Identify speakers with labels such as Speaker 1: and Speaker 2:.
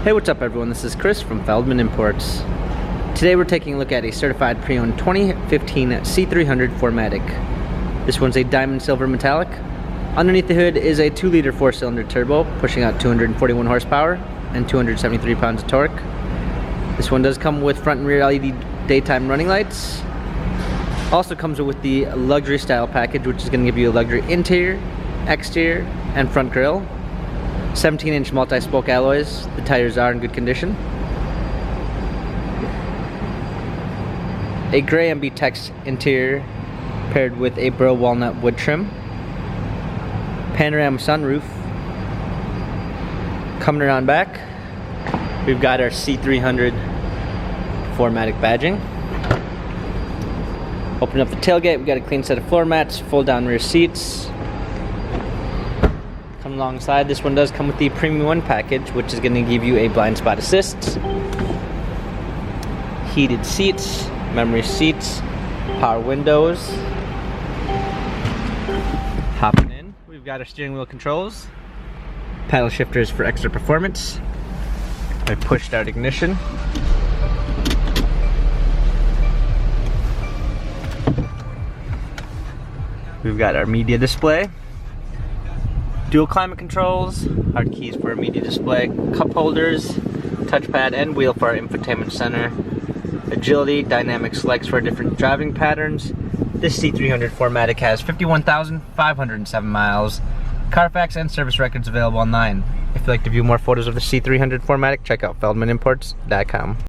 Speaker 1: Hey, what's up everyone? This is Chris from Feldmann Imports. Today we're taking a look at a certified pre-owned 2015 C300 4MATIC. This one's a diamond silver metallic. Underneath the hood is a 2-liter 4-cylinder turbo pushing out 241 horsepower and 273 pounds of torque. This one does come with front and rear LED daytime running lights. Also comes with the luxury style package, which is going to give you a luxury interior, exterior, and front grille. 17-inch multi-spoke alloys. The tires are in good condition. A gray MB-Tex interior paired with a burl walnut wood trim. Panorama sunroof. Coming around back, we've got our C300 4MATIC badging. Open up the tailgate, we've got a clean set of floor mats, fold down rear seats. Come alongside, this one does come with the Premium 1 package, which is going to give you a blind spot assist, heated seats, memory seats, power windows. Hopping in, we've got our steering wheel controls, paddle shifters for extra performance, a push start ignition, we've got our media display, dual climate controls, our keys for our media display, cup holders, touchpad and wheel for our infotainment center, agility, dynamic selects for different driving patterns. This C300 4MATIC has 51,507 miles. Carfax and service records available online. If you'd like to view more photos of the C300 4MATIC, check out feldmanimports.com.